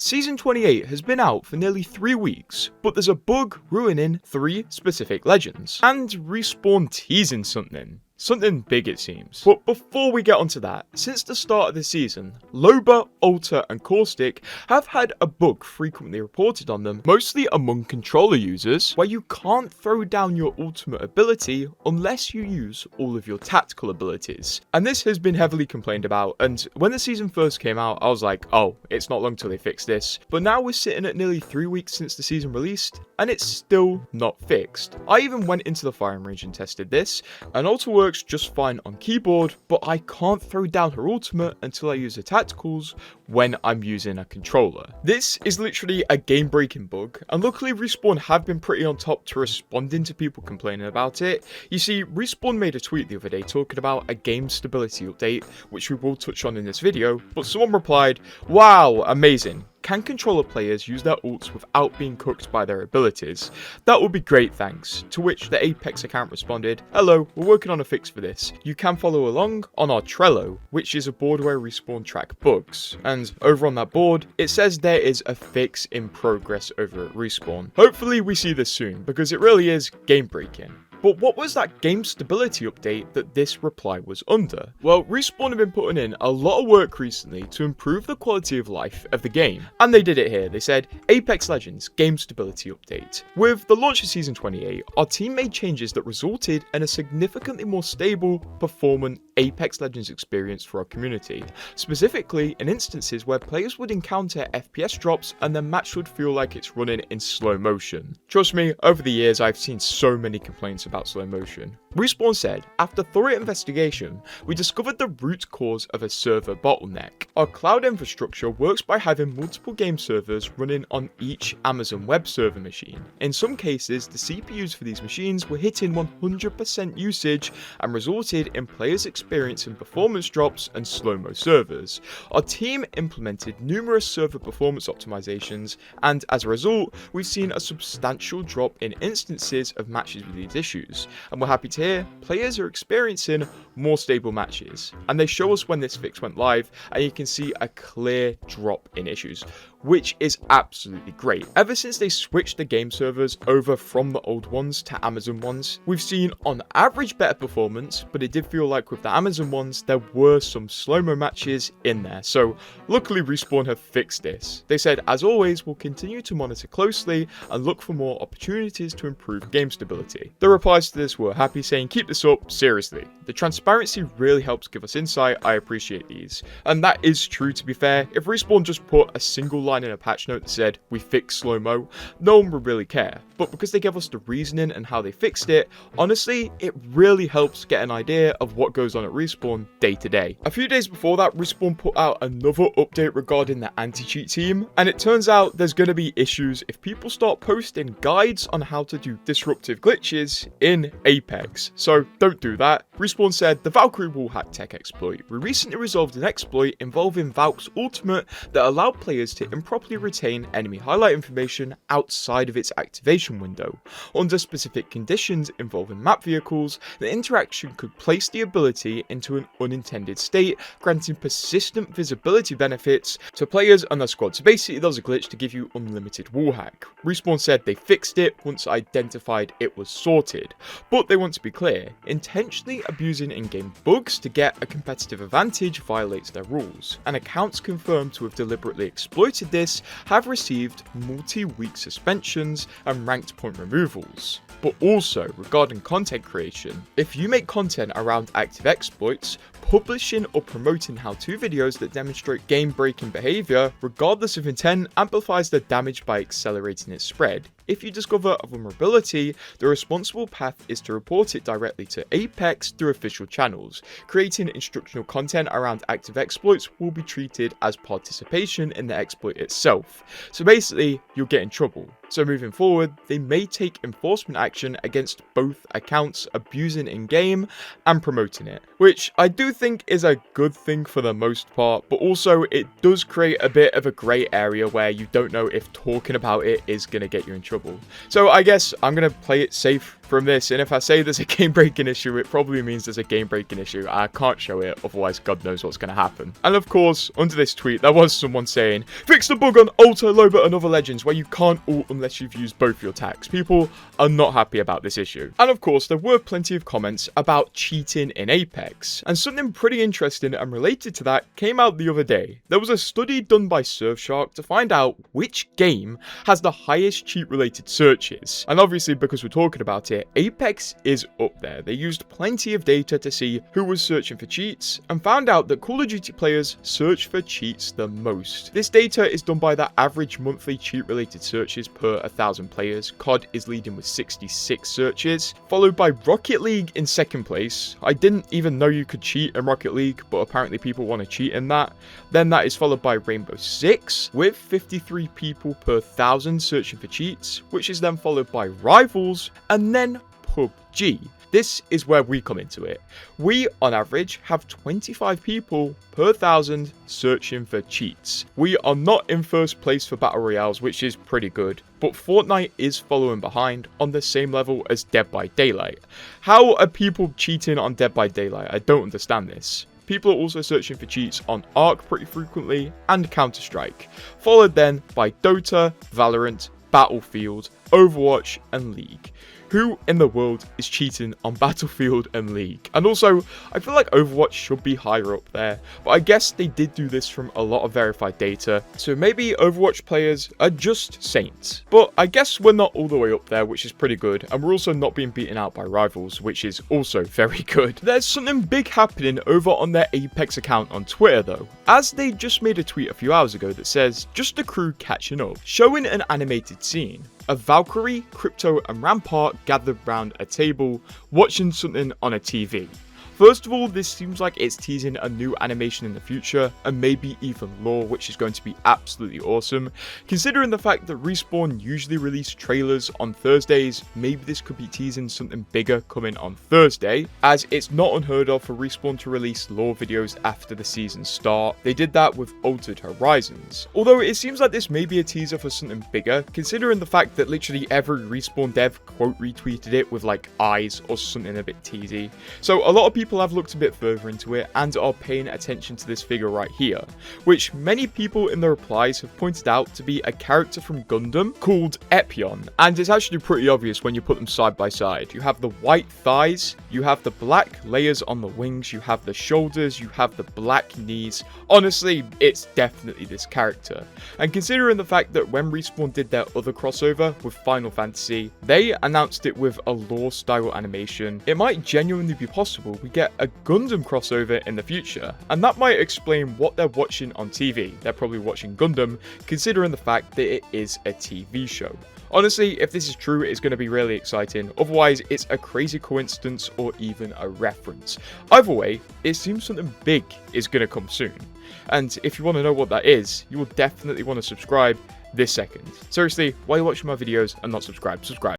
Season 28 has been out for nearly 3 weeks, but there's a bug ruining 3 specific legends, and Respawn teasing something. Something big it seems. But before we get onto that, since the start of the season, Loba, Alter and Caustic have had a bug frequently reported on them, mostly among controller users, where you can't throw down your ultimate ability unless you use all of your tactical abilities. And this has been heavily complained about, and when the season first came out, I was like, oh, it's not long till they fix this. But now we're sitting at nearly 3 weeks since the season released, and it's still not fixed. I even went into the firing range and tested this, and Alter works just fine on keyboard, but I can't throw down her ultimate until I use the tacticals when I'm using a controller. This is literally a game-breaking bug, and luckily Respawn have been pretty on top to responding to people complaining about it. You see, Respawn made a tweet the other day talking about a game stability update, which we will touch on in this video, but someone replied, "Wow, amazing. Can controller players use their ults without being cooked by their abilities? That would be great, thanks." To which the Apex account responded, "Hello, we're working on a fix for this. You can follow along on our Trello, which is a board where Respawn track bugs. And over on that board, it says there is a fix in progress over at Respawn. Hopefully we see this soon, because it really is game breaking." But what was that game stability update that this reply was under? Well, Respawn have been putting in a lot of work recently to improve the quality of life of the game. And they did it here. They said, Apex Legends Game Stability Update. With the launch of Season 28, our team made changes that resulted in a significantly more stable, performant Apex Legends experience for our community. Specifically, in instances where players would encounter FPS drops and the match would feel like it's running in slow motion. Trust me, over the years I've seen so many complaints about slow motion. Respawn said, after thorough investigation, we discovered the root cause of a server bottleneck. Our cloud infrastructure works by having multiple game servers running on each Amazon Web Server machine. In some cases, the CPUs for these machines were hitting 100% usage and resulted in players experiencing performance drops and slow-mo servers. Our team implemented numerous server performance optimizations, and as a result, we've seen a substantial drop in instances of matches with these issues. And we're happy to hear players are experiencing more stable matches. And they show us when this fix went live, and you can see a clear drop in issues, which is absolutely great. Ever since they switched the game servers over from the old ones to Amazon ones, we've seen on average better performance, but it did feel like with the Amazon ones, there were some slow-mo matches in there. So luckily Respawn have fixed this. They said, as always, we'll continue to monitor closely and look for more opportunities to improve game stability. The replies to this were happy, saying, keep this up, seriously. The transparency really helps give us insight, I appreciate these. And that is true, to be fair. If Respawn just put a single line in a patch note that said, we fixed slow-mo, no one would really care. But because they gave us the reasoning and how they fixed it, honestly, it really helps get an idea of what goes on at Respawn day to day. A few days before that, Respawn put out another update regarding the anti-cheat team, and it turns out there's going to be issues if people start posting guides on how to do disruptive glitches in Apex. So don't do that. Respawn said, the Valkyrie wallhack tech exploit. We recently resolved an exploit involving Valk's ultimate that allowed players to improperly retain enemy highlight information outside of its activation window. Under specific conditions involving map vehicles, the interaction could place the ability into an unintended state, granting persistent visibility benefits to players and their squad. So basically there was a glitch to give you unlimited wallhack. Respawn said they fixed it once identified it was sorted, but they want to be clear, intentionally abusing in-game bugs to get a competitive advantage violates their rules, and accounts confirmed to have deliberately exploited this have received multi-week suspensions and ranked point removals. But also, regarding content creation, if you make content around active exploits, publishing or promoting how-to videos that demonstrate game-breaking behavior, regardless of intent, amplifies the damage by accelerating its spread. If you discover a vulnerability, the responsible path is to report it directly to Apex through official channels. Creating instructional content around active exploits will be treated as participation in the exploit itself. So basically, you'll get in trouble. So moving forward, they may take enforcement action against both accounts abusing in-game and promoting it, which I do think is a good thing for the most part, but also it does create a bit of a grey area where you don't know if talking about it is going to get you in trouble. So I guess I'm going to play it safe from this, and if I say there's a game-breaking issue, it probably means there's a game-breaking issue. I can't show it, otherwise God knows what's going to happen. And of course, under this tweet, there was someone saying, fix the bug on Alto, Loba, and other legends where you can't ult unless you've used both your attacks. People are not happy about this issue. And of course, there were plenty of comments about cheating in Apex. And something pretty interesting and related to that came out the other day. There was a study done by Surfshark to find out which game has the highest cheat-related searches. And obviously, because we're talking about it, Apex is up there. They used plenty of data to see who was searching for cheats and found out that Call of Duty players search for cheats the most. This data is done by the average monthly cheat-related searches per 1,000 players. COD is leading with 66 searches, followed by Rocket League in second place. I didn't even know you could cheat in Rocket League, but apparently people want to cheat in that. Then that is followed by Rainbow Six with 53 people per 1,000 searching for cheats, which is then followed by Rivals and then PUBG. This is where we come into it. We, on average, have 25 people per 1,000 searching for cheats. We are not in first place for Battle Royales, which is pretty good, but Fortnite is following behind on the same level as Dead by Daylight. How are people cheating on Dead by Daylight? I don't understand this. People are also searching for cheats on Ark pretty frequently and Counter-Strike, followed then by Dota, Valorant, Battlefield, Overwatch, and League. Who in the world is cheating on Battlefield and League? And also, I feel like Overwatch should be higher up there, but I guess they did do this from a lot of verified data, so maybe Overwatch players are just saints. But I guess we're not all the way up there, which is pretty good, and we're also not being beaten out by Rivals, which is also very good. There's something big happening over on their Apex account on Twitter though, as they just made a tweet a few hours ago that says, just the crew catching up, showing an animated scene of Valkyrie, Crypto, and Rampart gathered round a table, watching something on a TV. First of all, this seems like it's teasing a new animation in the future, and maybe even lore, which is going to be absolutely awesome. Considering the fact that Respawn usually release trailers on Thursdays, maybe this could be teasing something bigger coming on Thursday, as it's not unheard of for Respawn to release lore videos after the season start. They did that with Altered Horizons. Although it seems like this may be a teaser for something bigger, considering the fact that literally every Respawn dev quote retweeted it with like eyes or something a bit teasy. So a lot of people have looked a bit further into it and are paying attention to this figure right here, which many people in the replies have pointed out to be a character from Gundam called Epion, and it's actually pretty obvious when you put them side by side. You have the white thighs, you have the black layers on the wings, you have the shoulders, you have the black knees. Honestly, it's definitely this character. And considering the fact that when Respawn did their other crossover with Final Fantasy, they announced it with a lore style animation, it might genuinely be possible we get a Gundam crossover in the future, and that might explain what they're watching on TV. They're probably watching Gundam, considering the fact that it is a TV show. Honestly, if this is true, it's going to be really exciting. Otherwise, it's a crazy coincidence or even a reference. Either way, it seems something big is going to come soon. And if you want to know what that is, you will definitely want to subscribe this second. Seriously, why are you watching my videos and not subscribe? Subscribe.